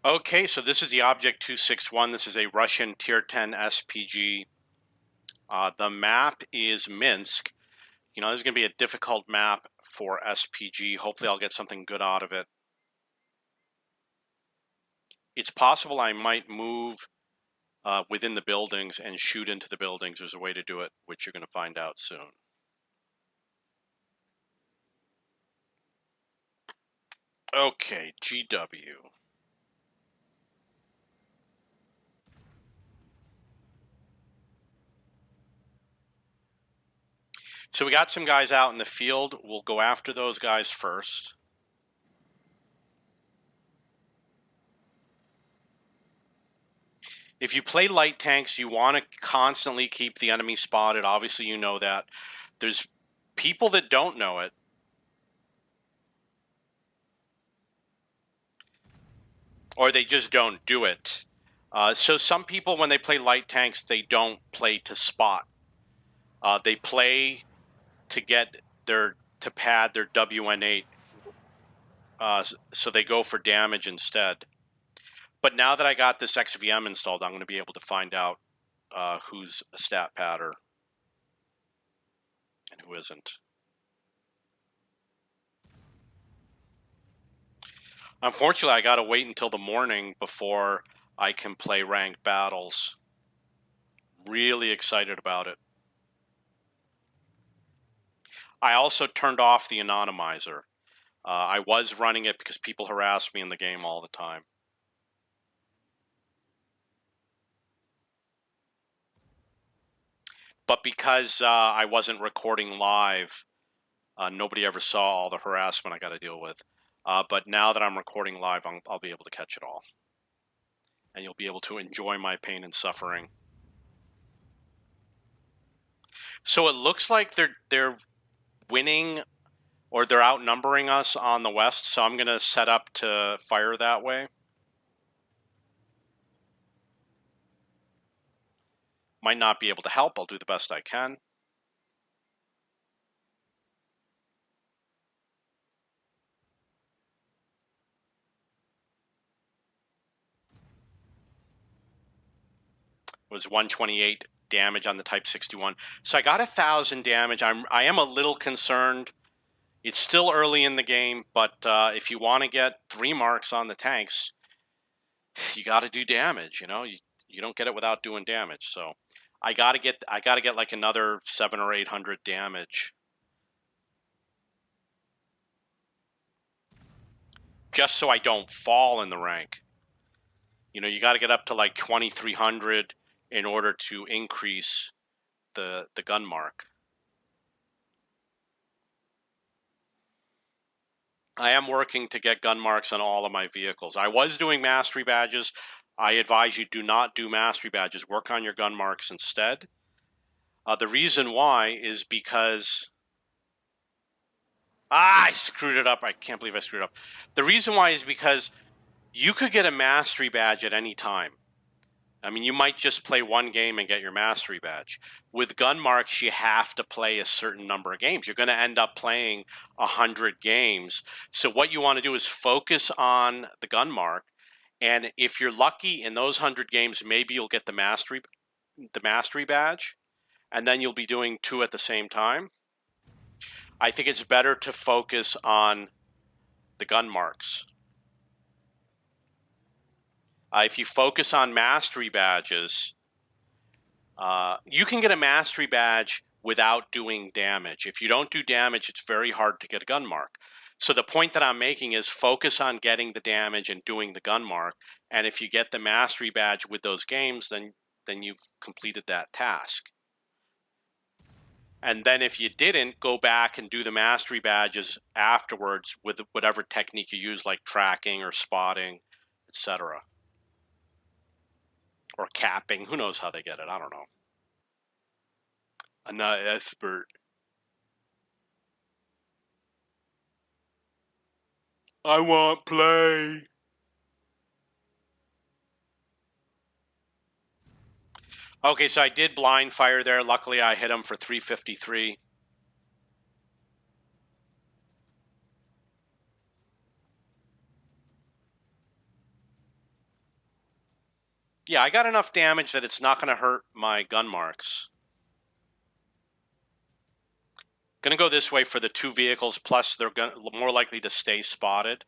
Okay, so this is the Object 261. This is a Russian Tier 10 SPG. The map is Minsk. You know, this is going to be a difficult map for SPG. Hopefully I'll get something good out of it. It's possible I might move within the buildings and shoot into the buildings. There's a way to do it, which you're going to find out soon. Okay, GW. So we got some guys out in the field. We'll go after those guys first. If you play light tanks, you want to constantly keep the enemy spotted. Obviously, you know that. There's people that don't know it. Or they just don't do it. So some people, when they play light tanks, they don't play to spot. They play to get to pad their WN8. So they go for damage instead. But now that I got this XVM installed, I'm going to be able to find out who's a stat padder and who isn't. Unfortunately, I got to wait until the morning before I can play ranked battles. Really excited about it. I also turned off the anonymizer. I was running it because people harassed me in the game all the time. But because I wasn't recording live, nobody ever saw all the harassment I got to deal with. But now that I'm recording live, I'll be able to catch it all. And you'll be able to enjoy my pain and suffering. So it looks like they're winning, or they're outnumbering us on the west, so I'm going to set up to fire that way. Might not be able to help. I'll do the best I can. It was 128 damage on the Type 61. So I got 1,000 damage. I am a little concerned. It's still early in the game, but if you want to get 3 marks on the tanks, you got to do damage. You know, you don't get it without doing damage. So I got to get like another 700 or 800 damage, just so I don't fall in the rank. You know, you got to get up to like 2,300 in order to increase the gun mark. I am working to get gun marks on all of my vehicles. I was doing mastery badges. I advise you do not do mastery badges. Work on your gun marks instead. The reason why is because... I screwed it up. I can't believe I screwed it up. The reason why is because you could get a mastery badge at any time. I mean, you might just play one game and get your mastery badge. With gun marks, you have to play a certain number of games. You're going to end up playing 100 games. So what you want to do is focus on the gun mark. And if you're lucky in those 100 games, maybe you'll get the mastery badge. And then you'll be doing 2 at the same time. I think it's better to focus on the gun marks. If you focus on mastery badges, you can get a mastery badge without doing damage. If you don't do damage, it's very hard to get a gun mark. So the point that I'm making is focus on getting the damage and doing the gun mark. And if you get the mastery badge with those games, then you've completed that task. And then if you didn't, go back and do the mastery badges afterwards with whatever technique you use, like tracking or spotting, etc. Or capping. Who knows how they get it? I don't know. I'm not an expert. I want play. Okay, so I did blind fire there. Luckily, I hit him for 353. Yeah, I got enough damage that it's not going to hurt my gun marks. Going to go this way for the 2 vehicles, plus they're more likely to stay spotted.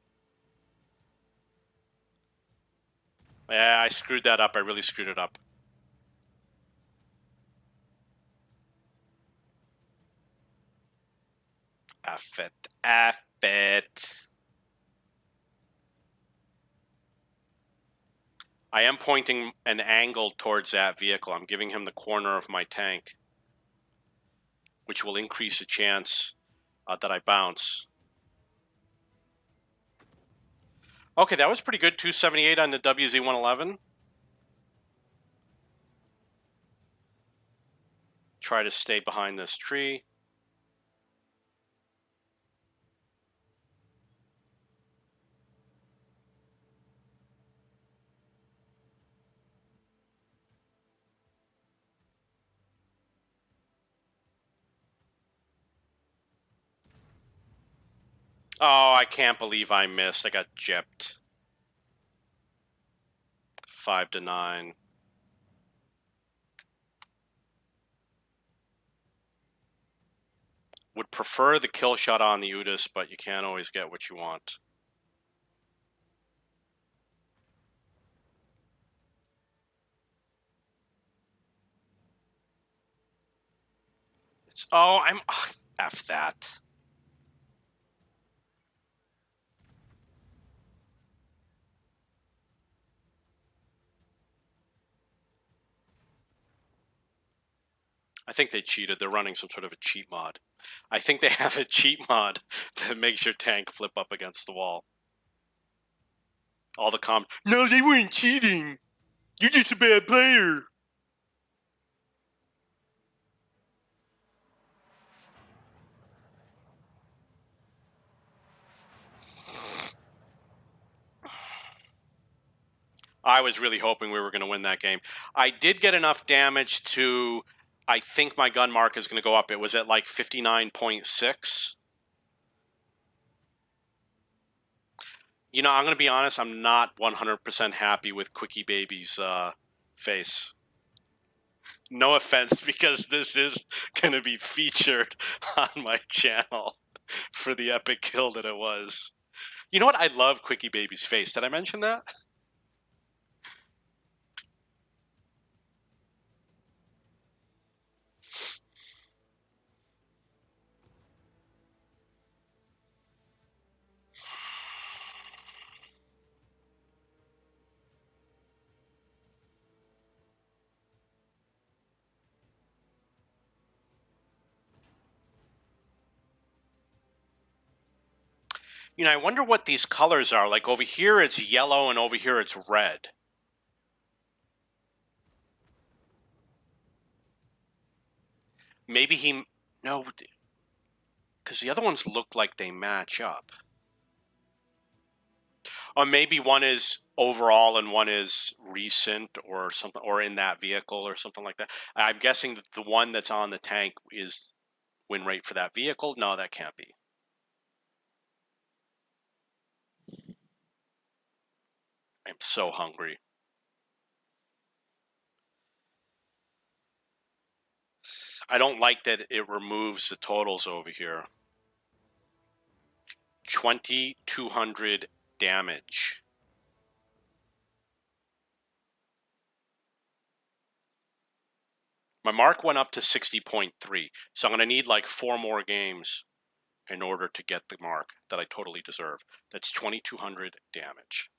Yeah, I screwed that up. I really screwed it up. F it. F it. I am pointing an angle towards that vehicle. I'm giving him the corner of my tank, which will increase the chance that I bounce. Okay, that was pretty good. 278 on the WZ-111. Try to stay behind this tree. Oh, I can't believe I missed. I got gypped. 5-9. Would prefer the kill shot on the Udis, but you can't always get what you want. F that. I think they cheated. They're running some sort of a cheat mod. I think they have a cheat mod that makes your tank flip up against the wall. All the no, they weren't cheating. You're just a bad player. I was really hoping we were going to win that game. I did get enough damage to, I think my gun mark is going to go up. It was at like 59.6. You know, I'm going to be honest, I'm not 100% happy with Quickie Baby's face. No offense, because this is going to be featured on my channel for the epic kill that it was. You know what? I love Quickie Baby's face. Did I mention that? You know, I wonder what these colors are. Like over here it's yellow and over here it's red. Maybe he... No, because the other ones look like they match up. Or maybe one is overall and one is recent or something, or in that vehicle or something like that. I'm guessing that the one that's on the tank is win rate for that vehicle. No, that can't be. I'm so hungry. I don't like that it removes the totals over here. 2,200 damage. My mark went up to 60.3, so I'm going to need like 4 more games in order to get the mark that I totally deserve. That's 2,200 damage.